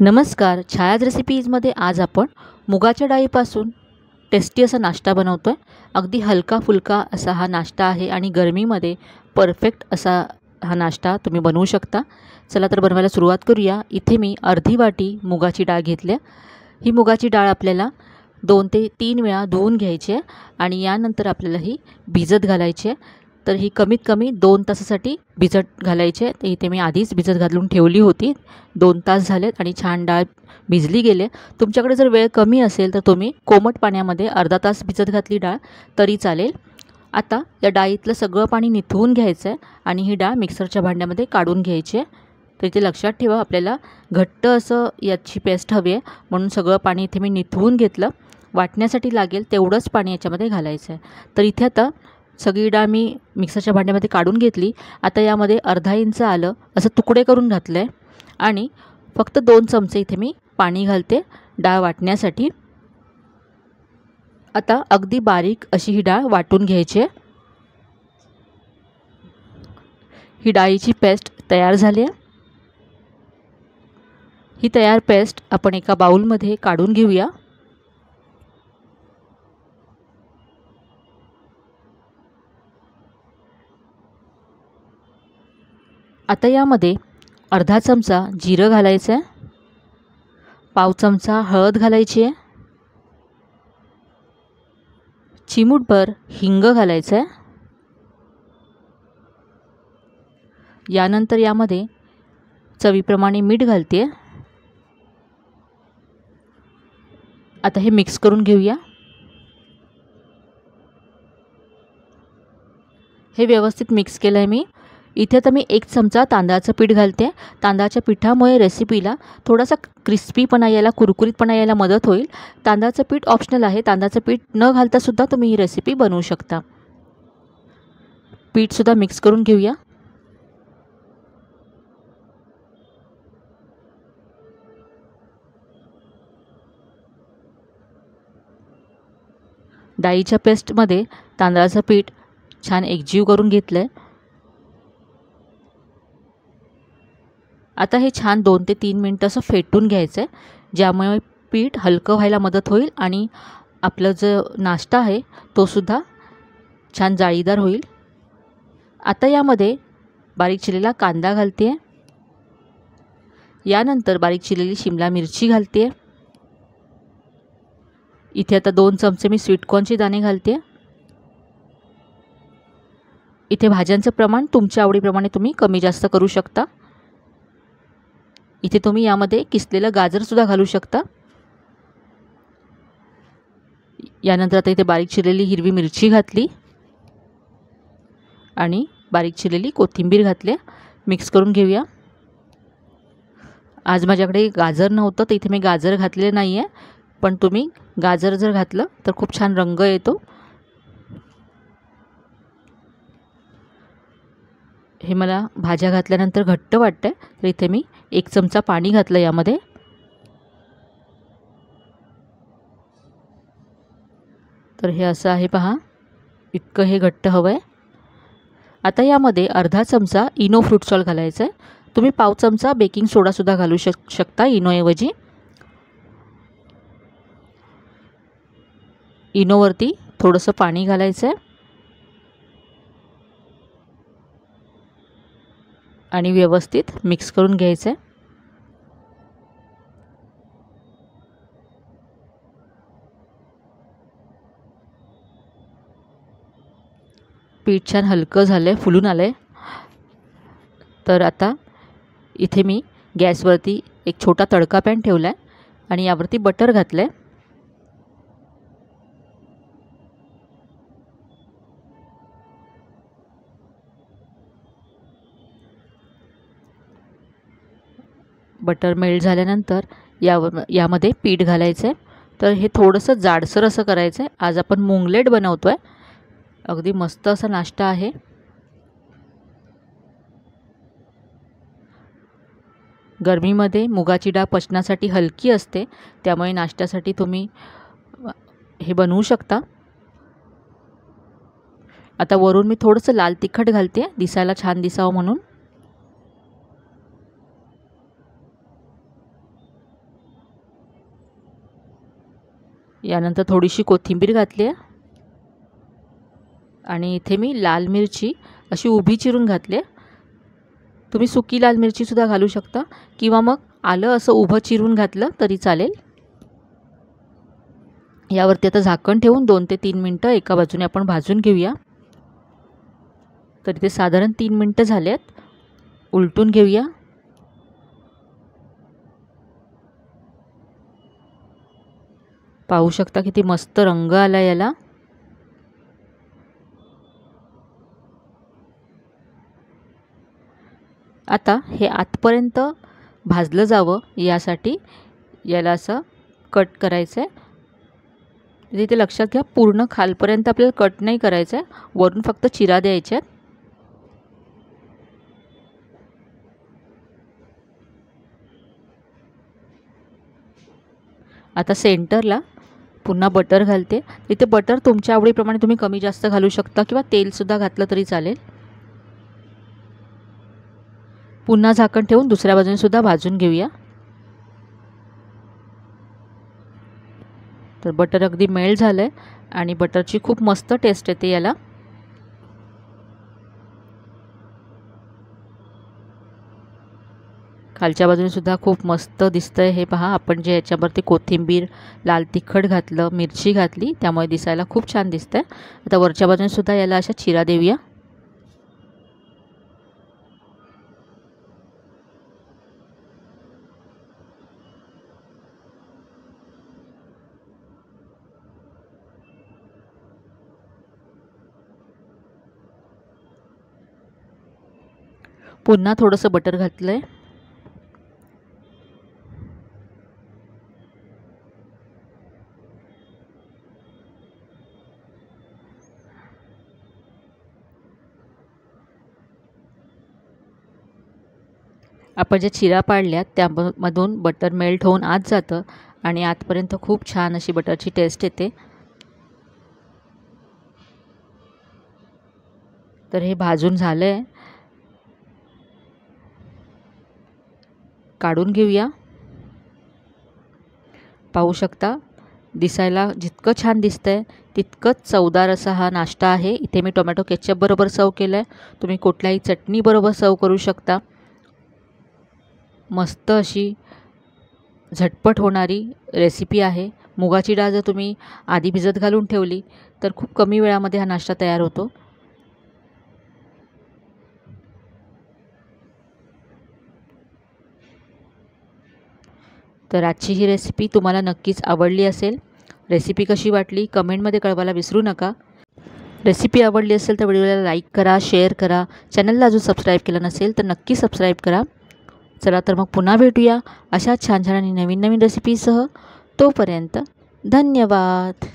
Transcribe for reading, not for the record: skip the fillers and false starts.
नमस्कार. छायाज रेसिपीजमध्ये आज आपण मुगाच्या डाळीपासून टेस्टी असा नाश्ता बनवतो आहे. अगदी हलका फुलका असा हा नाश्ता आहे आणि गरमीमध्ये परफेक्ट असा हा नाश्ता तुम्ही बनवू शकता. चला तर बनवायला सुरुवात करूया. इथे मी अर्धी वाटी मुगाची डाळ घेतली आहे. ही मुगाची डाळ आपल्याला 2 ते 3 वेळा धुवून घ्यायची आहे आणि यानंतर आपल्याला ही भिजत घालायची आहे. तर ही कमीत कमी 2 तासासाठी भिजत घालायची आहे. तर इथे मी आधीच भिजत घालून ठेवली होती. 2 तास झालेत आणि छान डाळ भिजली गेले. तुमच्याकडे जर वेळ कमी असेल तर तुम्ही कोमट पाण्यामध्ये अर्धा तास भिजत घातली डाळ तरी चालेल. आता या डाळीतलं सगळं पाणी निथळून घ्यायचं आहे आणि ही डाळ मिक्सरच्या भांड्यामध्ये काढून घ्यायची आहे. तर इथे लक्षात ठेवा, आपल्याला घट्ट असं याची पेस्ट हवी आहे, म्हणून सगळं पाणी इथे मी निथळून घेतलं. वाटण्यासाठी लागेल तेवढंच पाणी याच्यामध्ये घालायचं आहे. तर इथे आता सगळी डाळ मी मिक्सरच्या भांड्यामध्ये काढून घेतली. आता यामध्ये अर्धा इंच आलं असं तुकडे करून घातलं आहे आणि फक्त 2 चमचे इथे मी पाणी घालते डाळ वाटण्यासाठी. आता अगदी बारीक अशी ही डाळ वाटून घ्यायची आहे. ही डाळीची पेस्ट तयार झाली आहे. ही तयार पेस्ट आपण एका बाउलमध्ये काढून घेऊया. आता यामध्ये अर्धा चमचा जिरं घालायचं आहे, पाव चमचा हळद घालायची आहे, चिमूटभर हिंग घालायचं आहे. यानंतर यामध्ये चवीप्रमाणे मीठ घालते. आता हे मिक्स करून घेऊया. हे व्यवस्थित मिक्स केलं आहे मी. इथे तर मी 1 चमचा तांदळाचं पीठ घालते. तांदळाच्या पिठामुळे रेसिपीला थोडासा क्रिस्पीपणा यायला, कुरकुरीतपणा यायला मदत होईल. तांदळाचं पीठ ऑप्शनल आहे. तांदळाचं पीठ न घालतासुद्धा तुम्ही ही रेसिपी बनवू शकता. पीठसुद्धा मिक्स करून घेऊया. डाळीच्या पेस्टमध्ये तांदळाचं पीठ छान एकजीव करून घेतलं आहे. आता हे छान 2 ते 3 मिनटं असं फेटून घ्यायचं आहे, ज्यामुळे पीठ हलकं व्हायला मदत होईल आणि आपलं जो नाश्ता आहे तोसुद्धा छान जाळीदार होईल. आता यामध्ये बारीक चिरलेला कांदा घालते आहे. यानंतर बारीक चिरलेली शिमला मिरची घालते आहे. इथे आता 2 चमचे मी स्वीटकॉर्नचे दाणे घालते. इथे भाज्यांचं प्रमाण तुमच्या आवडीप्रमाणे तुम्ही कमी जास्त करू शकता. इथे तुम्ही यामध्ये किसलेलं गाजरसुद्धा घालू शकता. यानंतर आता इथे बारीक चिरलेली हिरवी मिरची घातली आणि बारीक चिरलेली कोथिंबीर घातली. मिक्स करून घेऊया. आज माझ्याकडे गाजर नव्हतं तर इथे मी गाजर घातलेलं नाही आहे, पण तुम्ही गाजर जर घातलं तर खूप छान रंग येतो. हे मला भाज्या घातल्यानंतर घट्ट वाटतं आहे, तर इथे मी 1 चमचा पाणी घातलं यामध्ये. तर हे असं आहे पहा, इतकं हे घट्ट हवं आहे. आता यामध्ये अर्धा चमचा इनो फ्रूट सॉल्ट घालायचं आहे. तुम्ही पाव चमचा बेकिंग सोडासुद्धा घालू शकता इनोऐवजी. इनोवरती थोडंसं पाणी घालायचं आहे आणि व्यवस्थित मिक्स करून घ्यायचं आहे. पीठ छान हलकं झालं आहे, फुलून आलं आहे. तर आता इथे मी गॅसवरती एक छोटा तडका पॅन ठेवला आहे आणि यावरती बटर घातलं आहे. बटर मेल्ट झाल्यानंतर यामध्ये पीठ घालायचं आहे. तर हे थोडंसं जाडसर असं करायचं आहे. आज आपण मुंगलेट बनवतो आहे. अगदी मस्त असा नाश्ता आहे. गरमीमध्ये मुगाची डाळ पचनासाठी हलकी असते, त्यामुळे नाश्त्यासाठी तुम्ही हे बनवू शकता. आता वरून मी थोडंसं लाल तिखट घालते, दिसायला छान दिसावं म्हणून. यानंतर थोडीशी कोथिंबीर घातली आहे आणि इथे मी लाल मिरची अशी उभी चिरून घातली आहे. तुम्ही सुकी लाल मिरचीसुद्धा घालू शकता किंवा मग आलं असं उभं चिरून घातलं तरी चालेल. यावरती आता झाकण ठेवून 2 ते 3 मिनटं एका बाजूने आपण भाजून घेऊया. तर इथे साधारण 3 मिनटं झालेत. उलटून घेऊया. पाहू शकता किती मस्त रंग आला याला. आता हे आतपर्यंत भाजलं जावं यासाठी याला असं कट करायचं आहे. इथे लक्षात घ्या, पूर्ण खालपर्यंत आपल्याला कट नाही करायचं आहे, वरून फक्त चिरा द्यायच्या आहेत. आता सेंटरला पुन्हा बटर घालते. इथे बटर तुमच्या आवडीप्रमाणे तुम्ही कमी जास्त घालू शकता किंवा तेलसुद्धा घातलं तरी चालेल. पुन्हा झाकण ठेवून दुसऱ्या बाजूने सुद्धा भाजून घेऊया. तर बटर अगदी मेल्ट झालं आहे आणि बटरची खूप मस्त टेस्ट येते याला. खालच्या बाजूने सुद्धा खूप मस्त दिसतंय. हे पहा, आपण जे याच्यावरती कोथिंबीर, लाल तिखट घातलं, मिरची घातली, त्यामुळे दिसायला खूप छान दिसतंय. आता वरच्या बाजूने सुद्धा याला अशा चिरा देऊया. पुन्हा थोडंसं बटर घातलं आहे. आपण ज्या चिरा पाडल्यात त्यामधून बटर मेल्ट होऊन आत जातं आणि आतपर्यंत खूप छान अशी बटरची टेस्ट येते. तर हे भाजून झालं आहे. काढून घेऊया. पाहू शकता, दिसायला जितकं छान दिसतंय तितकंच चवदार असा हा नाश्ता आहे. इथे मी टोमॅटो केचप बरोबर सर्व केलं आहे. तुम्ही कुठल्याही चटणी बरोबर सर्व करू शकता. मस्त अशी झटपट होणारी रेसिपी आहे. मुगाची डाळ जर तुम्ही आधी भिजत घालून ठेवली तर खूप कमी वेळामध्ये हा नाश्ता तयार होतो. तर आजची ही रेसिपी तुम्हाला नक्कीच आवडली असेल. रेसिपी कशी वाटली कमेंटमध्ये कळवायला विसरू नका. रेसिपी आवडली असेल तर व्हिडिओला लाईक करा, शेअर करा. चॅनलला अजून सबस्क्राईब केलं नसेल तर नक्की सबस्क्राईब करा. चला तर मग पुन्हा भेटूया अशा छान छान आणि नवीन नवीन रेसिपीसह. तोपर्यंत धन्यवाद.